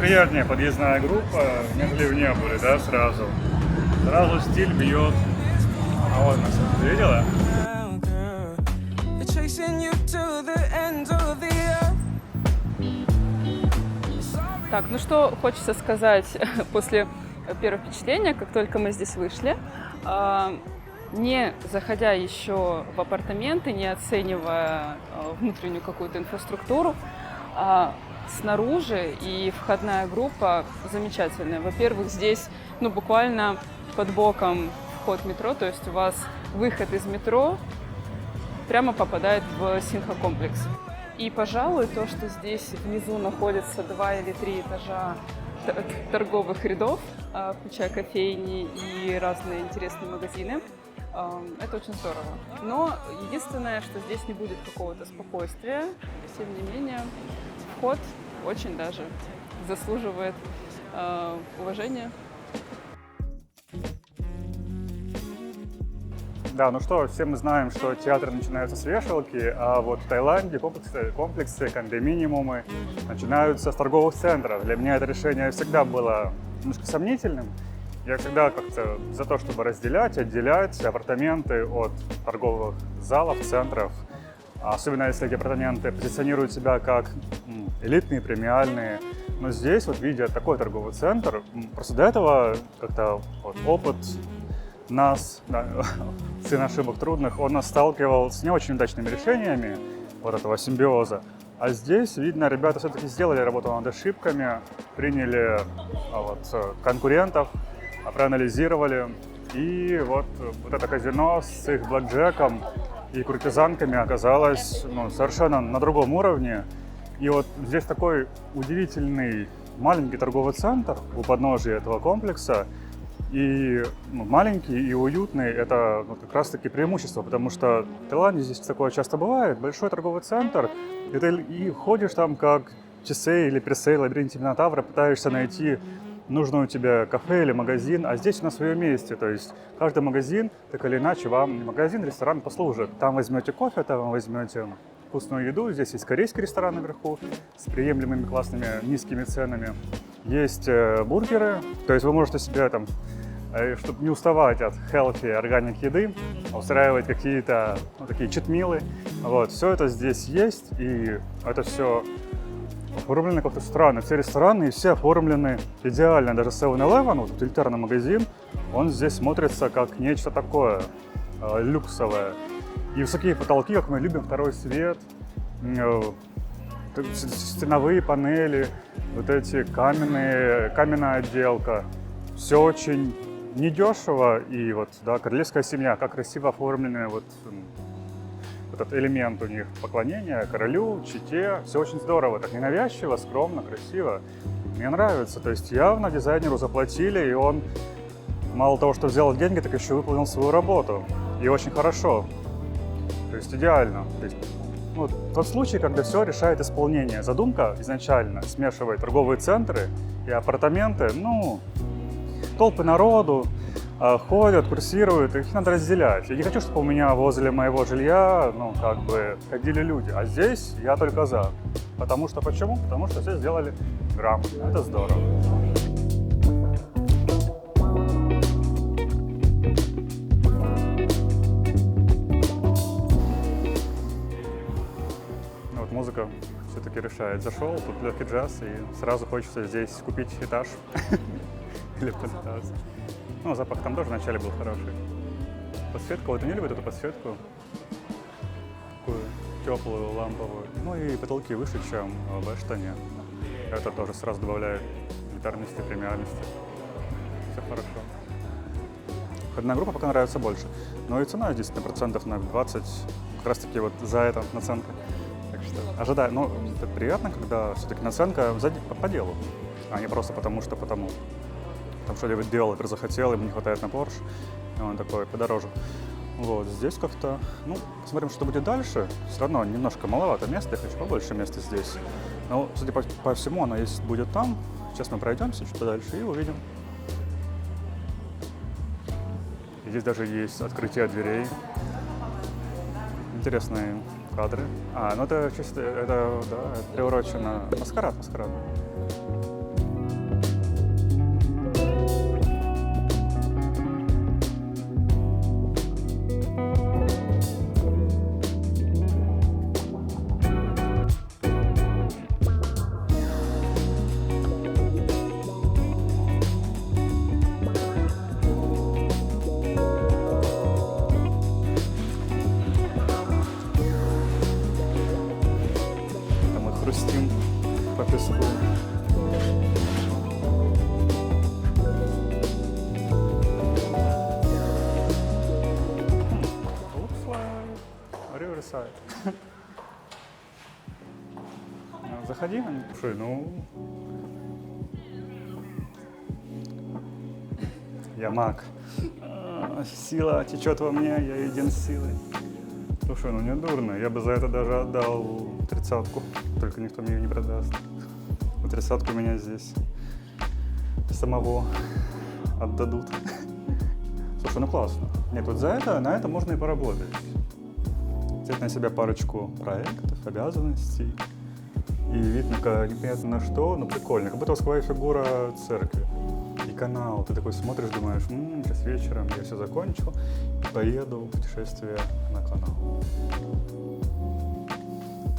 приятнее подъездная группа, нежели в Небуле, да, сразу. Сразу стиль бьет. А вот нас видела? Так, ну что хочется сказать после первого впечатления, как только мы здесь вышли. Не заходя еще в апартаменты, не оценивая внутреннюю какую-то инфраструктуру, снаружи и входная группа замечательная. Во-первых, здесь буквально под боком вход метро, то есть у вас выход из метро прямо попадает в Синха-комплекс. И, пожалуй, то, что здесь внизу находится 2 или 3 этажа торговых рядов, включая кофейни и разные интересные магазины, это очень здорово. Но единственное, что здесь не будет какого-то спокойствия, тем не менее, вход очень даже заслуживает уважения. Да, ну что, все мы знаем, что театры начинаются с вешалки, а вот в Таиланде комплексы, кондоминиумы начинаются с торговых центров. Для меня это решение всегда было немножко сомнительным. Я всегда как-то за то, чтобы разделять, отделять апартаменты от торговых залов, центров. Особенно если эти апартаменты позиционируют себя как элитные, премиальные. Но здесь, вот видя такой торговый центр, просто до этого как-то вот опыт нас, да, сын ошибок трудных, он нас сталкивал с не очень удачными решениями вот этого симбиоза. А здесь, видно, ребята все-таки сделали работу над ошибками, приняли конкурентов, проанализировали. И вот это казино с их блэкджеком и куртизанками оказалось совершенно на другом уровне. И вот здесь такой удивительный маленький торговый центр у подножия этого комплекса. И маленький и уютный – это как раз-таки преимущество, потому что в Таиланде здесь такое часто бывает. Большой торговый центр, и ходишь там как Чисей или Пресей, лабиринте Минотавра, пытаешься найти нужную тебе кафе или магазин, а здесь на своем месте. То есть каждый магазин, так или иначе, вам магазин, ресторан послужит. Там возьмете кофе, там возьмете вкусную еду. Здесь есть корейский ресторан наверху с приемлемыми классными низкими ценами. Есть бургеры, то есть вы можете себе там, чтобы не уставать от healthy, органик еды, устраивать какие-то такие читмилы. Вот, все это здесь есть, и это все оформлено как-то странно. Все рестораны все оформлены идеально. Даже 7-Eleven, вот утилитарный магазин, он здесь смотрится как нечто такое люксовое. И высокие потолки, как мы любим, второй свет, стеновые панели, вот эти каменная отделка. Все очень недешево, и вот, да, королевская семья, как красиво оформлены этот элемент у них поклонения королю, чете. Все очень здорово, так ненавязчиво, скромно, красиво. Мне нравится. То есть явно дизайнеру заплатили, и он мало того, что взял деньги, так еще выполнил свою работу. И очень хорошо. То есть идеально. То есть, тот случай, когда все решает исполнение. Задумка изначально смешивает торговые центры и апартаменты. Толпы народу ходят, курсируют, их надо разделять. Я не хочу, чтобы у меня возле моего жилья, ходили люди. А здесь я только за. Потому что почему? Потому что все сделали грамотно. Это здорово. Музыка все-таки решает. Зашел, тут легкий джаз, и сразу хочется здесь купить этаж или подэтаж. Запах там тоже вначале был хороший. Подсветка, вот они любят эту подсветку, такую теплую, ламповую. И потолки выше, чем в Эштоне. Это тоже сразу добавляет элитарности, премиальности. Все хорошо. Входная группа пока нравится больше. Но и цена здесь на процентов на 20, как раз таки вот за это наценка. Ожидаю, но это приятно, когда все-таки наценка по делу, а не просто потому что. Потому что девелопер захотел, ему не хватает на Porsche, и он такой подороже. Вот, здесь как-то, посмотрим, что будет дальше. Все равно немножко маловато места, я хочу побольше места здесь. Но, судя по всему, оно будет там. Сейчас мы пройдемся чуть подальше и увидим. И здесь даже есть открытие дверей. Интересные кадры. Это чисто, это приурочено маскарад. сайт. Заходи, слушай, ну... Я маг. Сила течет во мне, я един с силой. Слушай, ну не дурно. Я бы за это даже отдал 30-ку. Только никто мне ее не продаст. На 30-ку меня здесь самого отдадут. Слушай, ну классно. Нет, вот за это, на это можно и поработать. Взять на себя парочку проектов, обязанностей. И вид непонятно на что, но прикольно. Как будто восковая фигура церкви. И канал. Ты такой смотришь, думаешь, сейчас вечером я все закончил и поеду в путешествие на канал.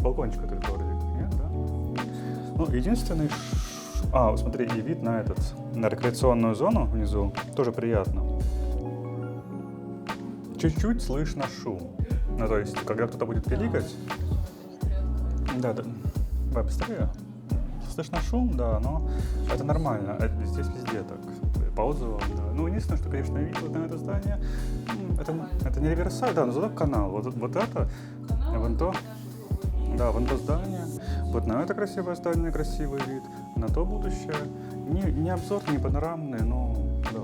Балкончик только вроде как, нет, да? Ну, единственный... вот смотри, и вид на на рекреационную зону внизу тоже приятно. Чуть-чуть слышно шум. Ну, то есть, когда кто-то будет пиликать... Да. Давай быстрее. Слышно шум, да, но это нормально. Здесь везде так. Паузу, да. Ну, единственное, что, конечно, вид вот на это здание, это не реверсаль, да, но зато канал. Вот это, вон то, да, вон то здание, вот на это красивое здание, красивый вид, на то будущее. Не обзор, не панорамный, но да.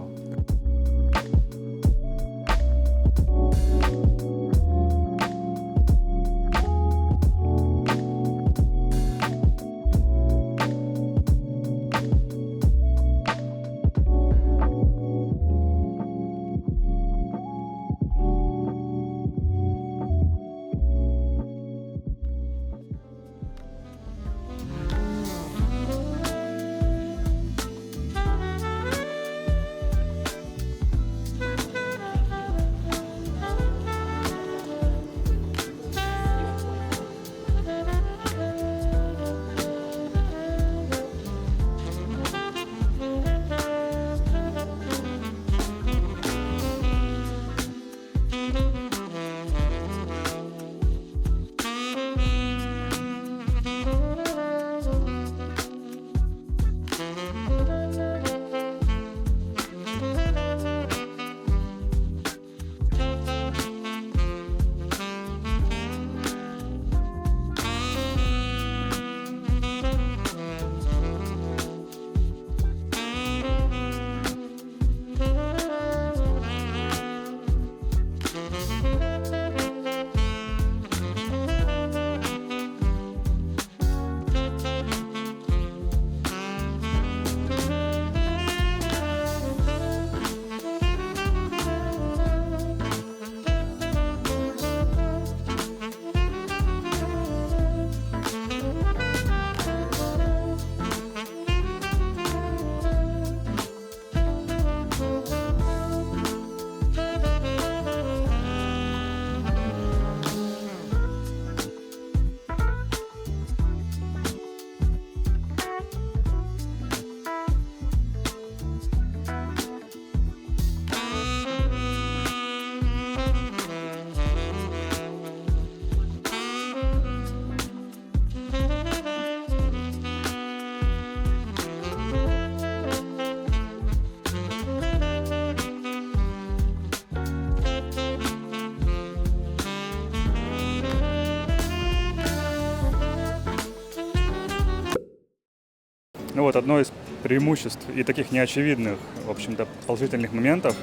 Ну вот, одно из преимуществ и таких неочевидных, в общем-то, положительных моментов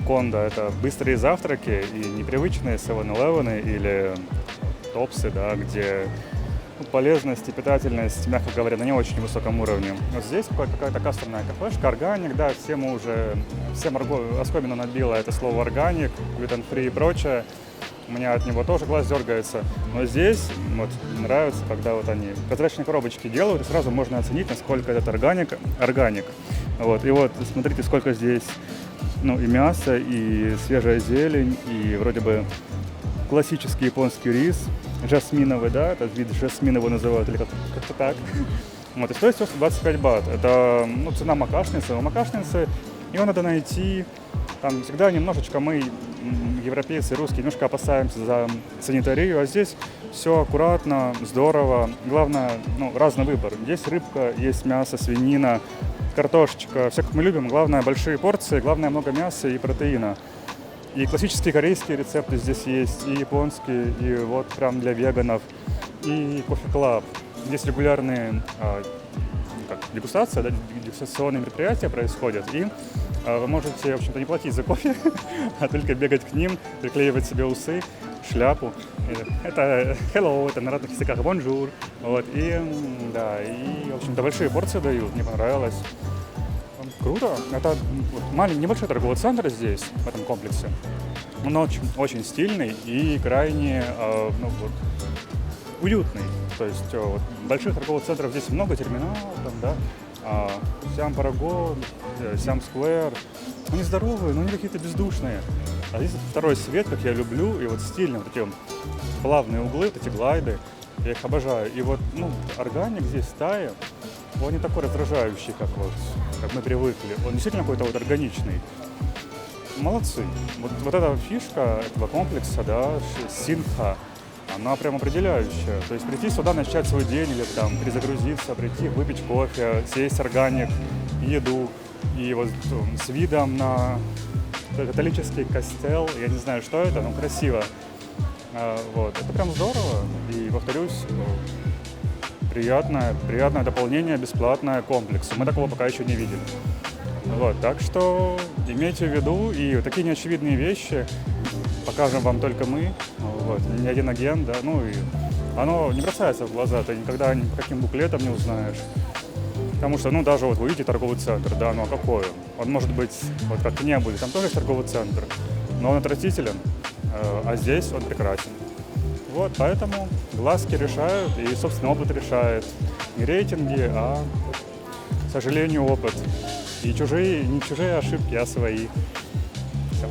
Кондо — это быстрые завтраки и непривычные 7-Eleven или Топсы, да, где полезность и питательность, мягко говоря, на не очень высоком уровне. Вот здесь какая-то кастомная кафешка, органик, да, всем оскомину набило это слово органик, gluten-free и прочее. У меня от него тоже глаз дергается. Но здесь вот нравится, когда вот они прозрачные коробочки делают, и сразу можно оценить, насколько этот органик. Вот. И вот смотрите, сколько здесь и мясо, и свежая зелень, и вроде бы классический японский рис, жасминовый, да, этот вид жасмин его называют, или как-то так. Вот, и стоит все 125 бат. Это цена макашницы. У макашницы ее надо найти. Там всегда немножечко мы, европейцы, русские, немножко опасаемся за санитарию, а здесь все аккуратно, здорово. Главное, разный выбор. Есть рыбка, есть мясо, свинина, картошечка, все как мы любим. Главное, большие порции, главное, много мяса и протеина. И классические корейские рецепты здесь есть, и японские, и вот прям для веганов, и кофе-клаб. Здесь регулярные как, дегустация, да, дегустационные мероприятия происходят, и вы можете, в общем-то, не платить за кофе, а только бегать к ним, приклеивать себе усы, шляпу. Это hello, это на разных языках bonjour. Вот, и, да, и, в общем-то, большие порции дают, мне понравилось. Круто. Это небольшой торговый центр здесь, в этом комплексе. Он очень, очень стильный и крайне ну, вот, уютный. То есть вот, больших торговых центров здесь много, терминалов, там, да, Сиам Парагон, Сиам Сквер. Они здоровые, но они какие-то бездушные. А здесь второй свет, как я люблю, и вот стильные вот эти плавные углы, вот эти глайды, я их обожаю. И вот, ну, органик здесь в Тае, он не такой раздражающий, как мы привыкли. Он действительно какой-то вот органичный. Молодцы. Вот эта фишка этого комплекса, да, Синха, она прям определяющая. То есть прийти сюда, начать свой день или там перезагрузиться, прийти, выпить кофе, съесть органик, еду. И вот с видом на католический костел, я не знаю, что это, но красиво. Вот. Это прям здорово. И, повторюсь, приятное дополнение, бесплатное к комплексу. Мы такого пока еще не видели. Вот. Так что имейте в виду, и вот такие неочевидные вещи покажем вам только мы. Вот. Ни один агент, да, ну и оно не бросается в глаза, ты никогда ни по каким буклетам не узнаешь. Потому что, ну, даже вот вы видите торговый центр, да, ну а какой он? Он может быть, вот как в Небуле, там тоже есть торговый центр, но он отвратителен, а здесь он прекрасен. Вот, поэтому глазки решают, и, собственно, опыт решает. Не рейтинги, а, к сожалению, опыт. И не чужие ошибки, а свои. Все.